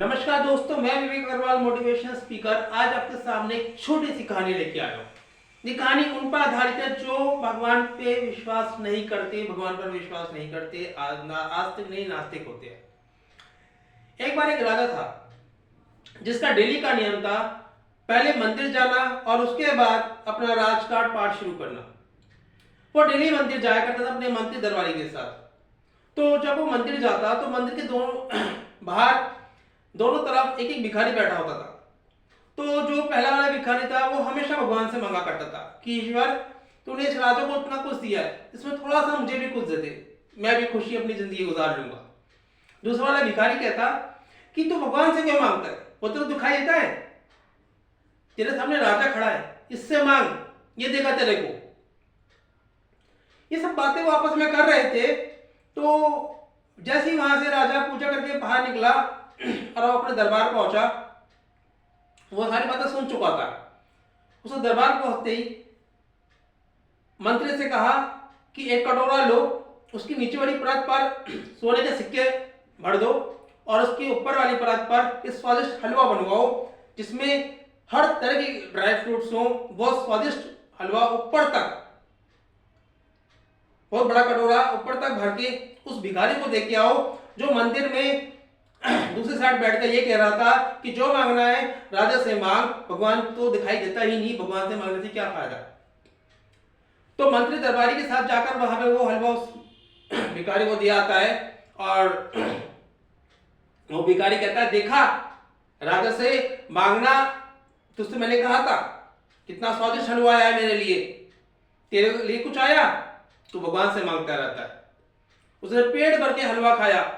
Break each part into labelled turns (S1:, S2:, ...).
S1: नमस्कार दोस्तों, मैं विवेक अग्रवाल मोटिवेशनल स्पीकर आज आपके सामने एक छोटी सी कहानी लेके आया हूँ। ये कहानी उन पर आधारित है जो भगवान पे विश्वास नहीं करते, भगवान पर विश्वास नहीं करते, आस्तिक नहीं नास्तिक होते हैं। एक बार एक राजा था जिसका डेली का नियम था पहले मंदिर जाना और उसके बाद अपना राजकाट पाठ शुरू करना। वो डेली मंदिर जाया करता था अपने मंत्री दरबारी के साथ। तो जब वो मंदिर जाता तो मंदिर के दोनों बाहर दोनों तरफ एक एक भिखारी बैठा होता था। तो जो पहला वाला भिखारी था वो हमेशा भगवान से मांगा करता था कि ईश्वर, तूने इस राजा को इतना कुछ दिया है, इसमें थोड़ा सा मुझे भी कुछ दे दे, मैं भी खुशी अपनी जिंदगी गुजार लूंगा। दूसरा वाला भिखारी कहता कि तू भगवान से क्यों मांगता है, वो तो दिखाई देता है, तेरे सामने राजा खड़ा है, इससे मांग, ये देगा तेरे को। ये सब बातें वो आपस में कर रहे थे। तो जैसे ही वहां से राजा पूजा करके बाहर निकला और वो अपने दरबार पहुंचा, वो सारी बातें सुन चुका था। उसने दरबार पहुंचते ही मंत्री से कहा कि एक कटोरा लो, उसकी नीचे वाली परत पर सोने के सिक्के भर दो और उसकी ऊपर वाली परत पर एक स्वादिष्ट हलवा बनवाओ जिसमें हर तरह के ड्राई फ्रूट्स हो। बहुत स्वादिष्ट हलवा ऊपर तक, बहुत बड़ा कटोरा ऊपर तक भर के उस भिखारी को दे के आओ जो मंदिर में दूसरी साइड बैठकर ये कह रहा था कि जो मांगना है राजा से मांग, भगवान तो दिखाई देता ही नहीं, भगवान से मांगने से क्या फायदा। तो मंत्री दरबारी के साथ जाकर वहां पे वो हलवा उस भिखारी को दिया आता है और वो भिखारी कहता है, देखा, राजा से मांगना तुझसे मैंने कहा था, कितना स्वादिष्ट हलवा आया मेरे लिए, तेरे लिए कुछ आया, तू भगवान से मांगता रहता है। उसने पेट भर के हलवा खाया।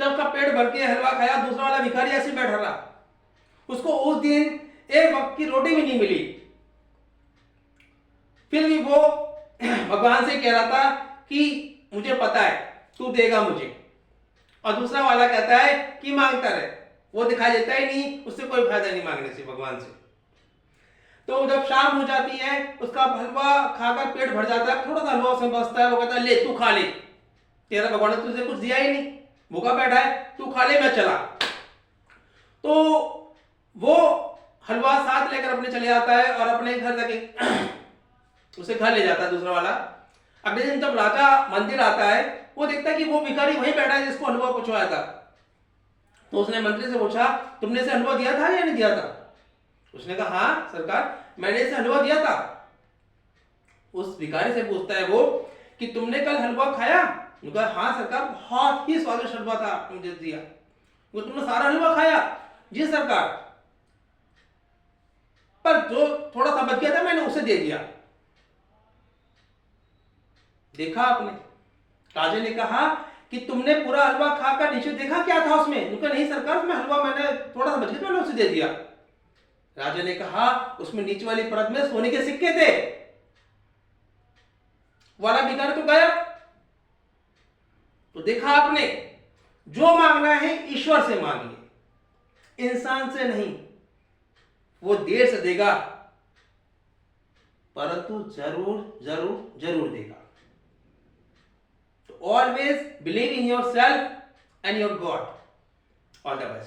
S1: जब उसका पेट भर के हलवा खाया, दूसरा वाला भिखारी ऐसे बैठा रहा। उसको उस दिन एक वक्त की रोटी भी नहीं मिली, फिर भी वो भगवान से कह रहा था कि मुझे पता है तू देगा मुझे। और दूसरा वाला कहता है कि मांगता रहे, वो दिखाई देता ही नहीं, उससे कोई फायदा नहीं मांगने से भगवान से। तो जब शाम हो जाती है, उसका हलवा खाकर पेट भर जाता है, थोड़ा सा हलवा उसमें बचता है, वो कहता है, ले तू खा ले, तेरा भगवान ने तुझे कुछ दिया ही नहीं, भूखा बैठा है, तू खा ले, मैं चला। तो वो हलवा साथ लेकर अपने चले जाता है और अपने घर जाके उसे घर ले जाता है दूसरा वाला। अगले दिन जब राजा मंदिर आता है, वो देखता है कि वो भिखारी वहीं बैठा है जिसको हलवा पहुंचवाया था। तो उसने मंत्री से पूछा, तुमने इसे हलवा दिया था या नहीं दिया था? उसने कहा, हाँ सरकार, मैंने इसे हलवा दिया था। उस भिखारी से पूछता है वो कि तुमने कल हलवा खाया? उनका, हाँ सरकार, बहुत ही स्वादिष्ट हलवा था, मुझे दिया। वो, तुमने सारा हलवा खाया? जी सरकार, पर जो थोड़ा सा बच गया था मैंने उसे दे दिया। देखा आपने? राजा ने कहा कि तुमने पूरा हलवा खाकर नीचे देखा क्या था उसमें? उनका, नहीं सरकार, उसमें हलवा मैंने थोड़ा सा बच गया, मैंने उसे दे दिया। राजा ने कहा, उसमें नीचे वाली परत में सोने के सिक्के थे, वाला भिखारी तो गायब। तो देखा आपने, जो मांगना है ईश्वर से मांगिए, इंसान से नहीं। वो देर से देगा परंतु जरूर जरूर जरूर देगा। तो always believe in your self and your God. All the best.